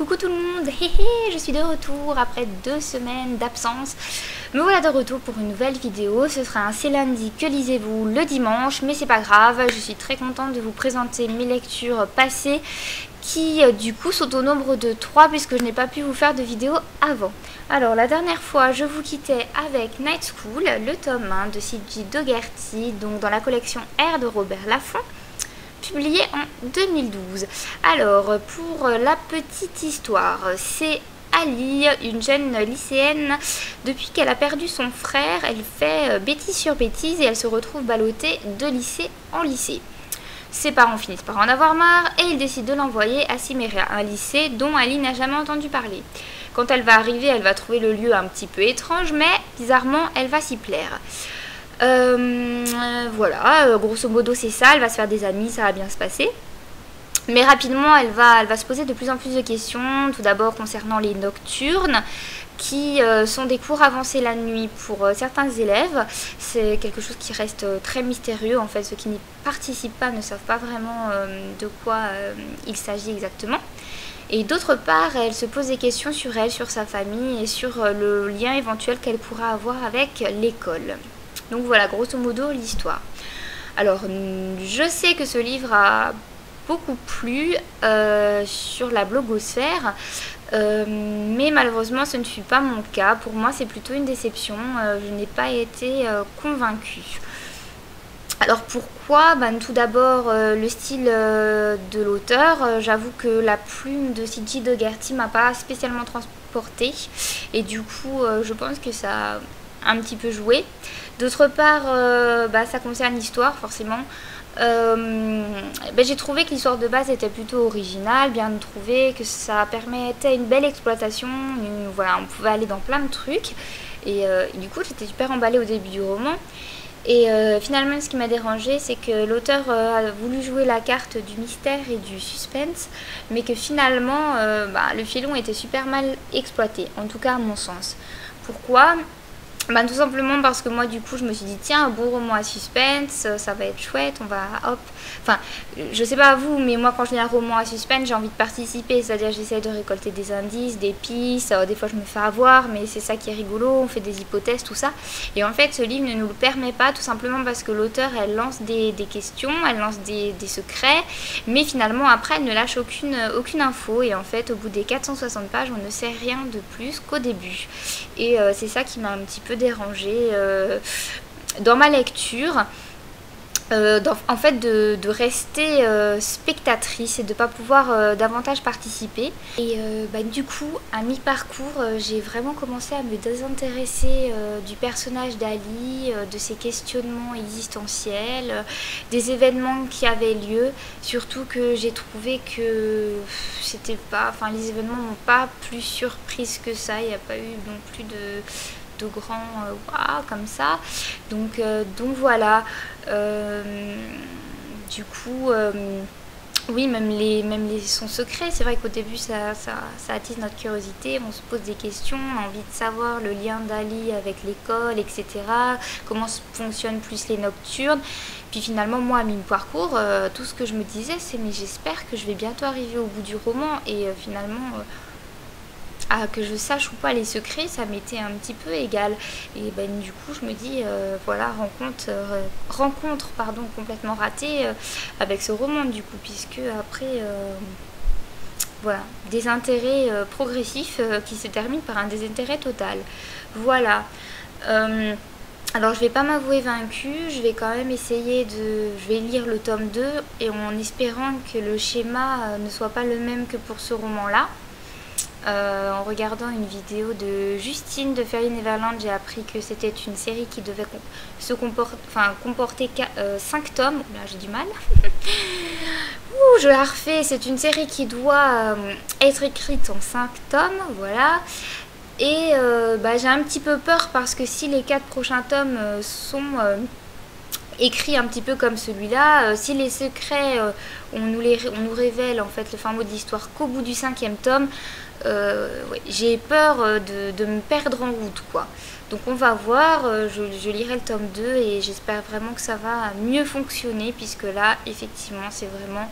Coucou tout le monde, hé hé, je suis de retour après 2 semaines d'absence. Me voilà de retour pour une nouvelle vidéo. Ce sera un C'est lundi que lisez-vous le dimanche, mais c'est pas grave. Je suis très contente de vous présenter mes lectures passées qui du coup sont au nombre de 3 puisque je n'ai pas pu vous faire de vidéo avant. Alors la dernière fois je vous quittais avec Night School, le tome 1 de C.J. Dougherty, donc dans la collection R de Robert Laffont, publié en 2012. Alors pour la petite histoire, c'est Ali, une jeune lycéenne. Depuis qu'elle a perdu son frère, elle fait bêtise sur bêtise et elle se retrouve ballottée de lycée en lycée. Ses parents finissent par en avoir marre et ils décident de l'envoyer à Cimméria, un lycée dont Ali n'a jamais entendu parler. Quand elle va arriver, elle va trouver le lieu un petit peu étrange, mais bizarrement, elle va s'y plaire. Voilà, grosso modo c'est ça, elle va se faire des amis, ça va bien se passer. Mais rapidement, elle va se poser de plus en plus de questions, tout d'abord concernant les nocturnes, qui sont des cours avancés la nuit pour certains élèves. C'est quelque chose qui reste très mystérieux, en fait, ceux qui n'y participent pas ne savent pas vraiment de quoi il s'agit exactement. Et d'autre part, elle se pose des questions sur elle, sur sa famille et sur le lien éventuel qu'elle pourra avoir avec l'école. Donc voilà, grosso modo, l'histoire. Alors, je sais que ce livre a beaucoup plu sur la blogosphère, mais malheureusement, ce ne fut pas mon cas. Pour moi, c'est plutôt une déception. Je n'ai pas été convaincue. Alors pourquoi? Tout d'abord le style de l'auteur. J'avoue que la plume de C.J. Dougherty m'a pas spécialement transportée et du coup je pense que ça a un petit peu joué. D'autre part ça concerne l'histoire forcément. J'ai trouvé que l'histoire de base était plutôt originale, bien trouvée, que ça permettait une belle exploitation, voilà, on pouvait aller dans plein de trucs et du coup j'étais super emballée au début du roman. Et finalement, ce qui m'a dérangé, c'est que l'auteur a voulu jouer la carte du mystère et du suspense, mais que finalement, le filon était super mal exploité, en tout cas à mon sens. Pourquoi ? Tout simplement parce que moi, du coup, je me suis dit, tiens, un bon roman à suspense, ça va être chouette, on va, hop. Enfin, je sais pas vous, mais moi, quand je lis un roman à suspense, j'ai envie de participer, c'est-à-dire j'essaie de récolter des indices, des pistes, des fois je me fais avoir, mais c'est ça qui est rigolo, on fait des hypothèses, tout ça. Et en fait, ce livre ne nous le permet pas, tout simplement parce que l'auteur, elle lance des questions, elle lance des secrets, mais finalement, après, elle ne lâche aucune info, et en fait, au bout des 460 pages, on ne sait rien de plus qu'au début. Et c'est ça qui m'a un petit peu dérangée dans ma lecture, en fait de rester spectatrice et de ne pas pouvoir davantage participer. Et du coup à mi-parcours j'ai vraiment commencé à me désintéresser du personnage d'Ali, de ses questionnements existentiels, des événements qui avaient lieu, surtout que j'ai trouvé que c'était pas, les événements m'ont pas plus surprise que ça, il n'y a pas eu non plus de grands waouh comme ça, donc voilà. Du coup oui, même son secret, c'est vrai qu'au début ça attise notre curiosité, on se pose des questions, on a envie de savoir le lien d'Ali avec l'école, etc., comment fonctionnent plus les nocturnes. Puis finalement, moi à mi-parcours, tout ce que je me disais, c'est mais j'espère que je vais bientôt arriver au bout du roman, et finalement que je sache ou pas les secrets, ça m'était un petit peu égal. Et du coup je me dis voilà, rencontre complètement ratée avec ce roman, du coup, puisque après voilà, des intérêts progressifs qui se terminent par un désintérêt total. Voilà. Alors je vais pas m'avouer vaincue, je vais quand même je vais lire le tome 2 et en espérant que le schéma ne soit pas le même que pour ce roman là. En regardant une vidéo de Justine de Fairy Neverland, j'ai appris que c'était une série qui devait comporter 5 tomes. Là j'ai du mal. Ouh, je la refais. C'est une série qui doit être écrite en 5 tomes, voilà. Et j'ai un petit peu peur parce que si les 4 prochains tomes sont écrits un petit peu comme celui-là, si les secrets on nous révèle en fait le fin mot de l'histoire qu'au bout du 5e tome, ouais, j'ai peur de me perdre en route, quoi. Donc on va voir, je lirai le tome 2 et j'espère vraiment que ça va mieux fonctionner, puisque là effectivement c'est vraiment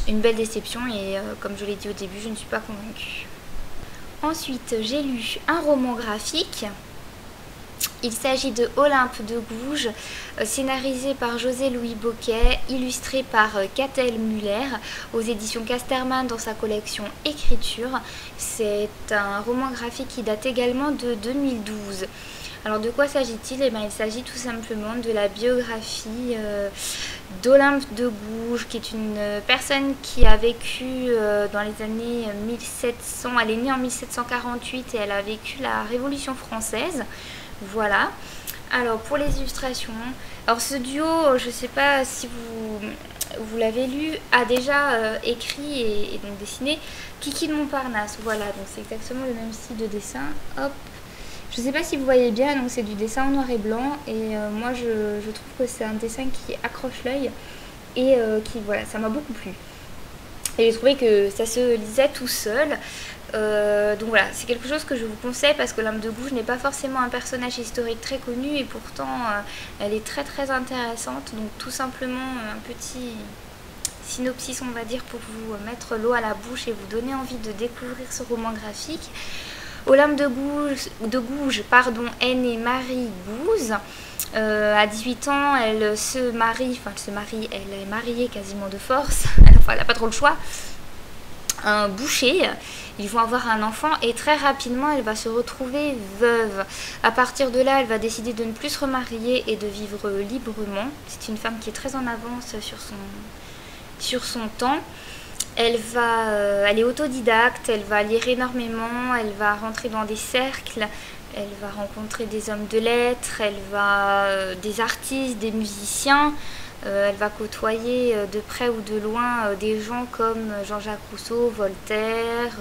une belle déception et comme je l'ai dit au début, je ne suis pas convaincue. Ensuite, j'ai lu un roman graphique. Il s'agit de Olympe de Gouges, scénarisé par José-Louis Bocquet, illustré par Catel Muller, aux éditions Casterman dans sa collection Écriture. C'est un roman graphique qui date également de 2012. Alors de quoi s'agit-il? Eh bien, il s'agit tout simplement de la biographie d'Olympe de Gouges, qui est une personne qui a vécu dans les années 1700. Elle est née en 1748 et elle a vécu la Révolution française. Voilà. Alors pour les illustrations, alors ce duo, je ne sais pas si vous l'avez lu, a déjà écrit et donc dessiné Kiki de Montparnasse. Voilà, donc c'est exactement le même style de dessin. Hop. Je ne sais pas si vous voyez bien, donc c'est du dessin en noir et blanc et moi je trouve que c'est un dessin qui accroche l'œil et qui, voilà, ça m'a beaucoup plu. Et j'ai trouvé que ça se lisait tout seul. Donc voilà, c'est quelque chose que je vous conseille parce que Olympe de Gouges n'est pas forcément un personnage historique très connu et pourtant elle est très très intéressante. Donc tout simplement un petit synopsis, on va dire, pour vous mettre l'eau à la bouche et vous donner envie de découvrir ce roman graphique. Olympe de Gouges, est née Marie Gouze. À 18 ans, elle se marie, elle est mariée quasiment de force, enfin elle n'a pas trop le choix, un boucher. Ils vont avoir un enfant et très rapidement elle va se retrouver veuve. À partir de là, elle va décider de ne plus se remarier et de vivre librement. C'est une femme qui est très en avance sur son temps. Elle est autodidacte, elle va lire énormément, elle va rentrer dans des cercles, elle va rencontrer des hommes de lettres, des artistes, des musiciens. Elle va côtoyer de près ou de loin des gens comme Jean-Jacques Rousseau, Voltaire,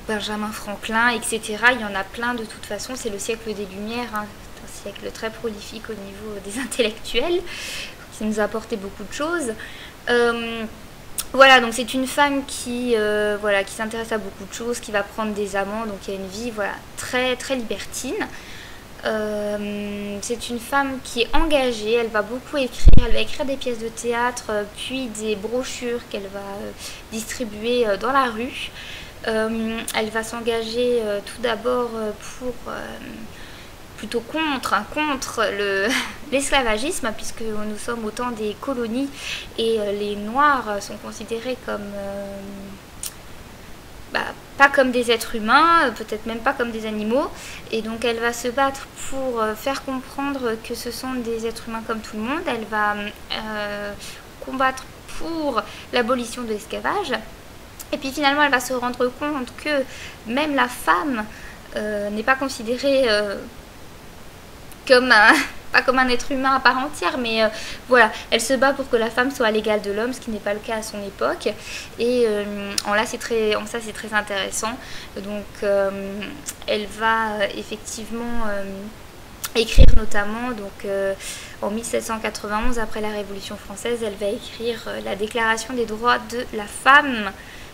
Benjamin Franklin, etc. Il y en a plein de toute façon, c'est le siècle des Lumières, hein. C'est un siècle très prolifique au niveau des intellectuels, qui nous a apporté beaucoup de choses. Voilà, donc c'est une femme qui s'intéresse à beaucoup de choses, qui va prendre des amants, donc il y a une vie très, très libertine. C'est une femme qui est engagée, elle va beaucoup écrire, elle va écrire des pièces de théâtre, puis des brochures qu'elle va distribuer dans la rue. Elle va s'engager tout d'abord plutôt contre l'esclavagisme, puisque nous sommes au temps des colonies et les Noirs sont considérés comme... pas comme des êtres humains, peut-être même pas comme des animaux, et donc elle va se battre pour faire comprendre que ce sont des êtres humains comme tout le monde. Elle va combattre pour l'abolition de l'esclavage, et puis finalement elle va se rendre compte que même la femme n'est pas considérée pas comme un être humain à part entière, mais voilà, elle se bat pour que la femme soit à l'égal de l'homme, ce qui n'est pas le cas à son époque. Et en ça, c'est très intéressant. Donc, elle va effectivement écrire notamment, donc, en 1791, après la Révolution française, elle va écrire la Déclaration des droits de la femme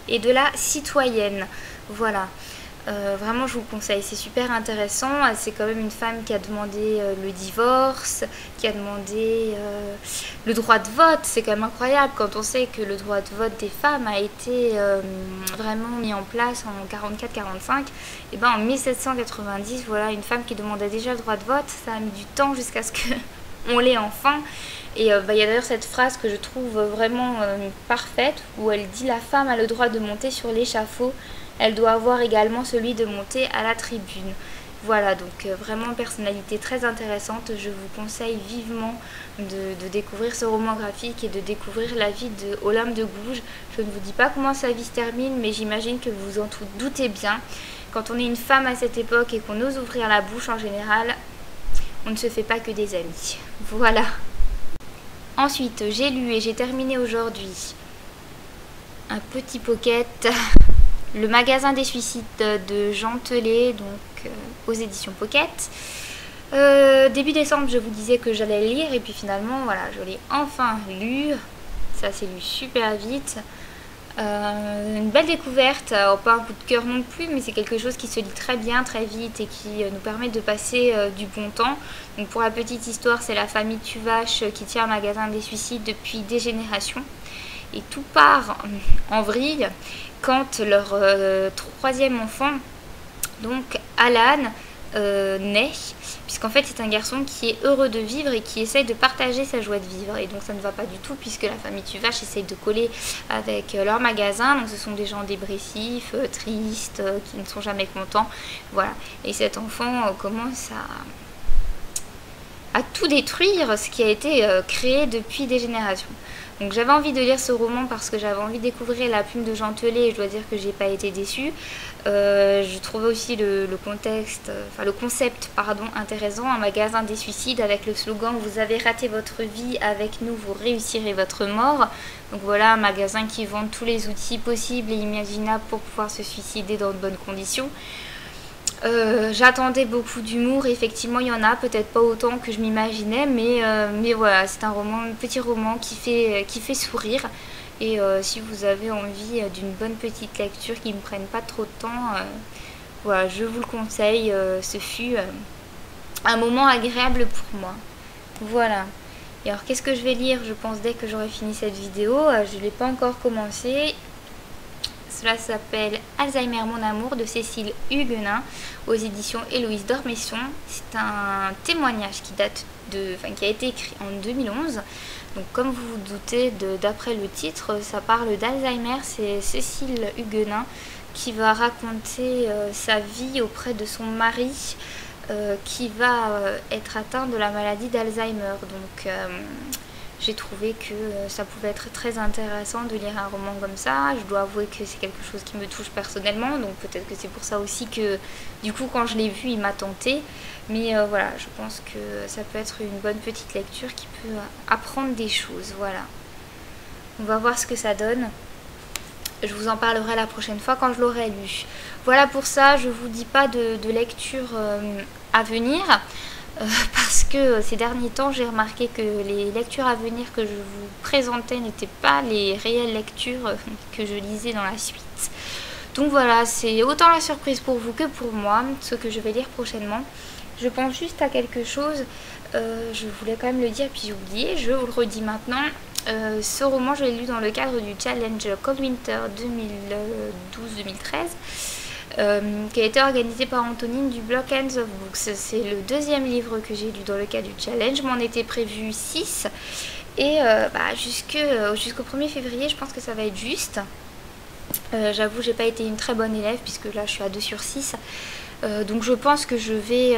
et de la citoyenne. Voilà. Vraiment je vous le conseille, c'est super intéressant. C'est quand même une femme qui a demandé le divorce, qui a demandé le droit de vote. C'est quand même incroyable quand on sait que le droit de vote des femmes a été vraiment mis en place en 44-45. Et ben en 1790, voilà, une femme qui demandait déjà le droit de vote, ça a mis du temps jusqu'à ce qu'on l'ait enfin. Et il y a d'ailleurs cette phrase que je trouve vraiment parfaite, où elle dit: la femme a le droit de monter sur l'échafaud, elle doit avoir également celui de monter à la tribune. Voilà, donc vraiment personnalité très intéressante. Je vous conseille vivement de découvrir ce roman graphique et de découvrir la vie de Olympe de Gouges. Je ne vous dis pas comment sa vie se termine, mais j'imagine que vous en doutez bien. Quand on est une femme à cette époque et qu'on ose ouvrir la bouche en général, on ne se fait pas que des amis. Voilà. Ensuite, j'ai lu et j'ai terminé aujourd'hui un petit pocket... Le magasin des suicides de Jean Telet, donc aux éditions Pocket. Début décembre, je vous disais que j'allais le lire et puis finalement, voilà, je l'ai enfin lu. Ça s'est lu super vite. Une belle découverte, pas un coup de cœur non plus, mais c'est quelque chose qui se lit très bien, très vite et qui nous permet de passer du bon temps. Donc pour la petite histoire, c'est la famille Tuvache qui tient un magasin des suicides depuis des générations. Et tout part en vrille quand leur troisième enfant, donc Alan, naît, puisqu'en fait c'est un garçon qui est heureux de vivre et qui essaye de partager sa joie de vivre, et donc ça ne va pas du tout puisque la famille Tuvache essaye de coller avec leur magasin. Donc ce sont des gens dépressifs, tristes, qui ne sont jamais contents, voilà. Et cet enfant commence à tout détruire ce qui a été créé depuis des générations. Donc j'avais envie de lire ce roman parce que j'avais envie de découvrir La Plume de Jean Telet, et je dois dire que j'ai pas été déçue. Je trouvais aussi le concept intéressant, un magasin des suicides avec le slogan « Vous avez raté votre vie, avec nous vous réussirez votre mort ». Donc voilà, un magasin qui vend tous les outils possibles et imaginables pour pouvoir se suicider dans de bonnes conditions. J'attendais beaucoup d'humour, effectivement il y en a, peut-être pas autant que je m'imaginais, mais voilà, c'est un petit roman qui fait sourire. Et si vous avez envie d'une bonne petite lecture qui ne prenne pas trop de temps, voilà, je vous le conseille. Ce fut un moment agréable pour moi. Voilà. Et alors qu'est-ce que je vais lire, je pense, dès que j'aurai fini cette vidéo. Je ne l'ai pas encore commencé. Cela s'appelle Alzheimer mon amour de Cécile Huguenin aux éditions Héloïse d'Ormesson. C'est un témoignage qui a été écrit en 2011. Donc comme vous vous doutez, d'après le titre, ça parle d'Alzheimer. C'est Cécile Huguenin qui va raconter sa vie auprès de son mari qui va être atteint de la maladie d'Alzheimer. Donc j'ai trouvé que ça pouvait être très intéressant de lire un roman comme ça. Je dois avouer que c'est quelque chose qui me touche personnellement, donc peut-être que c'est pour ça aussi que du coup quand je l'ai vu il m'a tenté. Mais voilà, je pense que ça peut être une bonne petite lecture qui peut apprendre des choses, voilà. On va voir ce que ça donne. Je vous en parlerai la prochaine fois quand je l'aurai lu. Voilà pour ça, je vous dis pas de lecture à venir. Parce que ces derniers temps j'ai remarqué que les lectures à venir que je vous présentais n'étaient pas les réelles lectures que je lisais dans la suite. Donc voilà, c'est autant la surprise pour vous que pour moi, ce que je vais lire prochainement. Je pense juste à quelque chose, je voulais quand même le dire puis j'ai oublié, je vous le redis maintenant. Ce roman je l'ai lu dans le cadre du challenge Cold Winter 2012-2013. Qui a été organisé par Antonine du blog Hands of Books. C'est le deuxième livre que j'ai lu dans le cadre du challenge. M'en était prévu 6 et jusqu'au 1er février je pense que ça va être juste. J'avoue j'ai pas été une très bonne élève puisque là je suis à 2 sur 6. Donc je pense que je vais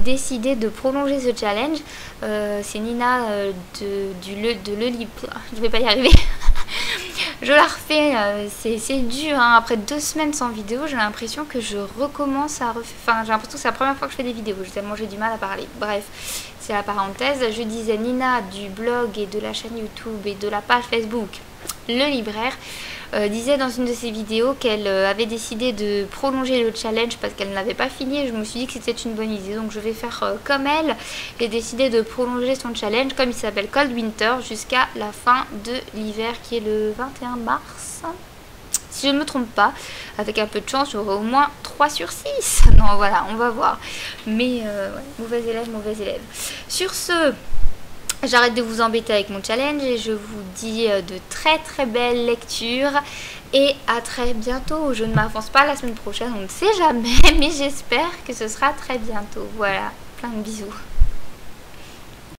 décider de prolonger ce challenge. C'est Nina de Le Libre. Je vais pas y arriver. Je la refais, c'est dur, hein. Après 2 semaines sans vidéo, j'ai l'impression que je recommence à refaire. Enfin, j'ai l'impression que c'est la première fois que je fais des vidéos, tellement j'ai du mal à parler. Bref, c'est la parenthèse. Je disais Nina du blog et de la chaîne YouTube et de la page Facebook Le Libraire disait dans une de ses vidéos qu'elle avait décidé de prolonger le challenge parce qu'elle n'avait pas fini, et je me suis dit que c'était une bonne idée, donc je vais faire comme elle et décider de prolonger son challenge comme il s'appelle Cold Winter jusqu'à la fin de l'hiver qui est le 21 mars. Si je ne me trompe pas, avec un peu de chance, j'aurai au moins 3 sur 6. Non, voilà, on va voir. Mais, ouais, mauvais élève. Sur ce, j'arrête de vous embêter avec mon challenge et je vous dis de très très belles lectures et à très bientôt. Je ne m'avance pas la semaine prochaine, on ne sait jamais, mais j'espère que ce sera très bientôt. Voilà, plein de bisous.